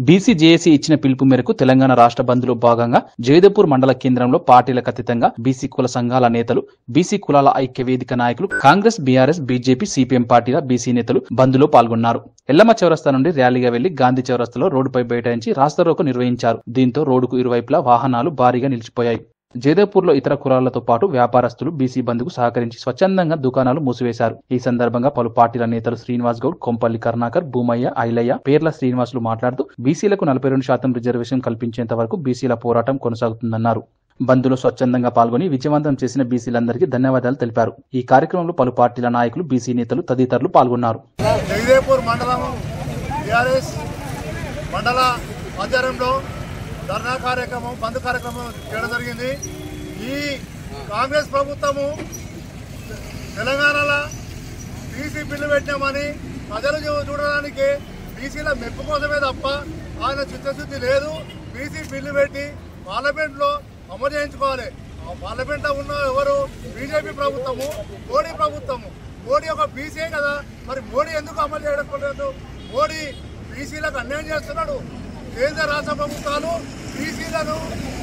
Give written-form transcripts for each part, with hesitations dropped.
BC JAC ఇచ్చిన పిలుపు మేరకు తెలంగాణ రాష్ట్ర బంద్లో భాగంగా జైదేపూర్ మండల కేంద్రంలో పార్టీలకు అతీతంగా బీసీ కుల సంఘాల నేతలు, బీసీ కులాల ఐక్య వేదిక నాయకులు, కాంగ్రెస్, బీఆర్ఎస్, బీజేపీ, సిపిఎం పార్టీల బీసీ నేతలు బంద్లో పాల్గొన్నారు. ఎల్లమ్మ చౌరస్తా నుండి ర్యాలీగా వెళ్లి గాంధీ చౌరస్తాలో రోడ్డుపై బైఠాయించి రాస్తారోకో నిర్వహించారు. దీంతో రోడ్డుకు ఇరువైపులా వాహనాలు భారీగా నిలిచిపోయాయి. జైదేపూర్లో ఇతర కులాలతో పాటు వ్యాపారస్తులు బీసీ బంద్కు సహకరించి స్వచ్ఛందంగా దుకాణాలు మూసివేశారు. ఈ సందర్భంగా పలు పార్టీల నేతలు శ్రీనివాస్ గౌడ్, కొంపల్లి కరుణాకర్, భూమయ్య, ఐలయ్య, పేర్ల శ్రీనివాసులు మాట్లాడుతూ బీసీలకు 42% రిజర్వేషన్ కల్పించేంత వరకు బీసీల పోరాటం కొనసాగుతుందన్నారు. బంద్లో స్వచ్ఛందంగా పాల్గొని విజయవంతం చేసిన బీసీలందరికీ ధన్యవాదాలు తెలిపారు. ఈ కార్యక్రమంలో పలు పార్టీల నాయకులు, బీసీ నేతలు తదితరులు పాల్గొన్నారు. జైదేపూర్ మండలం టీఆర్ఎస్ మండల ఆధ్వర్యంలో ధర్నా కార్యక్రమం, బంద్ కార్యక్రమం చేయడం జరిగింది. ఈ కాంగ్రెస్ ప్రభుత్వము తెలంగాణలో బీసీ బిల్లు పెట్టినామని ప్రజలు చూడడానికి బీసీల మెప్పు కోసమే తప్ప ఆయన చిత్తశుద్ధి లేదు. బీసీ బిల్లు పెట్టి పార్లమెంట్లో అమలు చేయించుకోవాలి. పార్లమెంట్లో ఉన్న ఎవరు? బీజేపీ ప్రభుత్వము, మోడీ ప్రభుత్వము. మోడీ ఒక బీసీ కదా, మరి మోడీ ఎందుకు అమలు చేయడం లేదు? మోడీ బీసీలకు అన్యాయం చేస్తున్నాడు. కేంద్ర రాష్ట్ర ప్రభుత్వాలు బీసీలను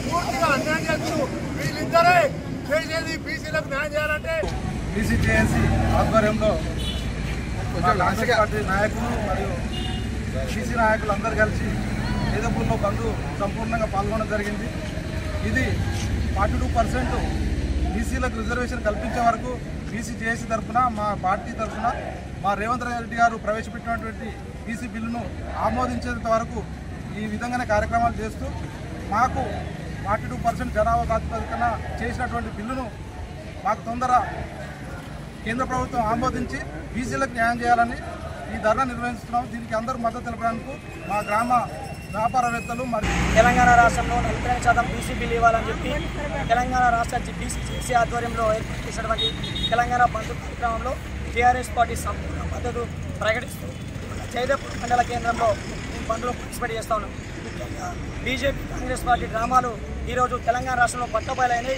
పూర్తిగా అన్యాయం చేస్తున్నారు. వీళ్ళిద్దరే చేసేది బీసీలకు న్యాయం చేయాలంటే బీసీ జేఏసీ ఆధ్వర్యంలో కాంగ్రెస్ పార్టీ నాయకులు మరియు బీసీ నాయకులు అందరూ కలిసి జైదేపూర్లో బంధు సంపూర్ణంగా పాల్గొనడం జరిగింది. ఇది 42% బీసీలకు రిజర్వేషన్ కల్పించే వరకు బీసీ జేఏసీ తరఫున, మా పార్టీ తరఫున మా రేవంత్ రెడ్డి గారు ప్రవేశపెట్టినటువంటి బీసీ బిల్లును ఆమోదించేంత వరకు ఈ విధంగానే కార్యక్రమాలు చేస్తూ మాకు 42% జనాభా ప్రాతిపదికన చేసినటువంటి బిల్లును మాకు తొందర కేంద్ర ప్రభుత్వం ఆమోదించి బీసీలకు న్యాయం చేయాలని ఈ ధర్నా నిర్వహిస్తున్నాం. దీనికి అందరూ మద్దతు తెలపడానికి మా గ్రామ వ్యాపారవేత్తలు మరియు తెలంగాణ రాష్ట్రంలో 42% బీసీ బిల్లు ఇవ్వాలని చెప్పి తెలంగాణ రాష్ట్ర బీసీ జేఏసీ ఆధ్వర్యంలో ఏర్పాటు చేసినటువంటి తెలంగాణ బంద్ కార్యక్రమంలో టీఆర్ఎస్ పార్టీ సంపూర్ణ మద్దతు ప్రకటిస్తూ జైదేపూర్ మండల కేంద్రంలో బంద్లో పార్టిసిపేట్ చేస్తా ఉన్నాం. ముఖ్యంగా బీజేపీ, కాంగ్రెస్ పార్టీ డ్రామాలు ఈరోజు తెలంగాణ రాష్ట్రంలో పట్టబయలైనవి.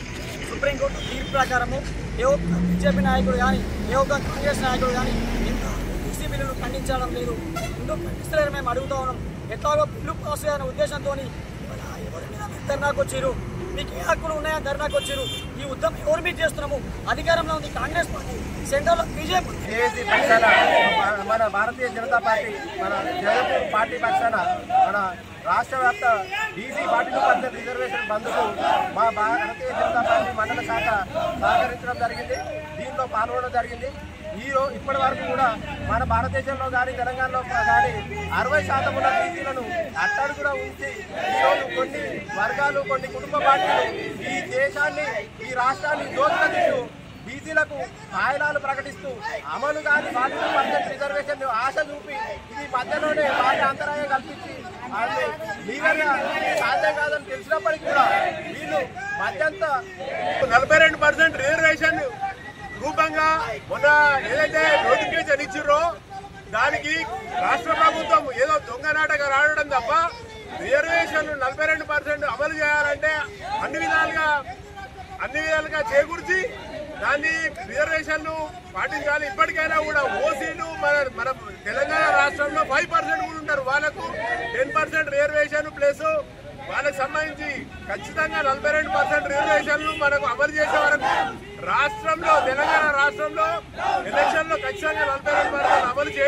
సుప్రీంకోర్టు తీర్పు ప్రకారము ఏ ఒక్క బీజేపీ నాయకుడు కానీ, ఏ ఒక్క కాంగ్రెస్ నాయకుడు కానీ ఇంత బీసీ బిల్లును ఖండించడం లేదు. ఎందుకు ఖండిస్తలేరు మేము అడుగుతా ఉన్నాం. ఎట్లాగో బిల్లు పాస్ అనే ఉద్దేశంతో ఎవరి మీద ధర్నాకు వచ్చారు, మీకు ఏ హక్కులు ఉన్నాయో ధర్నాకు వచ్చారు. ఈ ఉద్యమం ఎవరి మీద చేస్తున్నాము? అధికారంలో ఉంది కాంగ్రెస్ పార్టీ, సెంట్రల్లో బీజేపీ. జేఏసీ పక్షాన మన భారతీయ జనతా పార్టీ, మన జైదేపూర్ పార్టీ పక్షాన మన రాష్ట్ర వ్యాప్త బీసీ 42% రిజర్వేషన్ బంద్కు మా భారతీయ జనతా పార్టీ మండల శాఖ సహకరించడం జరిగింది. దీంట్లో పాల్గొనడం జరిగింది. ఇప్పటి వరకు కూడా మన భారతదేశంలో కానీ, తెలంగాణలో కానీ 60% ఉన్న బీసీలను అట్టడుగున ఉంచి ఈరోజు కొన్ని వర్గాలు, కొన్ని కుటుంబ పార్టీలు ఈ దేశాన్ని, ఈ రాష్ట్రాన్ని దోచుకు బీసీలకు కాయలాలు ప్రకటిస్తూ అమలు కాని 42% రిజర్వేషన్ ఆశ చూపి ఇది మధ్యలోనే బాగా అంతరాయం కల్పించి లీగల్గా సాధ్యం కాదని తెలిసినప్పటికీ కూడా వీళ్ళు మధ్యంత 42% రిజర్వేషన్ రూపంగా మొన్న ఏదైతే నోటిఫికేషన్ ఇచ్చిర్రో దానికి రాష్ట్ర ప్రభుత్వం ఏదో దొంగ నాటకం ఆడడం తప్ప రిజర్వేషన్ 42% అమలు చేయాలంటే అన్ని విధాలుగా చేకూర్చి దాన్ని రిజర్వేషన్లు పాటించాలి. ఇప్పటికైనా కూడా ఓసీలు మన తెలంగాణ రాష్ట్రంలో 5% కూడా ఉంటారు. వాళ్ళకు 10% రిజర్వేషన్ ప్లస్ వాళ్ళకు సంబంధించి ఖచ్చితంగా 42% రిజర్వేషన్లు మనకు అమలు చేసే వరకు రాష్ట్రంలో, తెలంగాణ రాష్ట్రంలో ఎలక్షన్లో ఖచ్చితంగా 42% అమలు చేయాలి.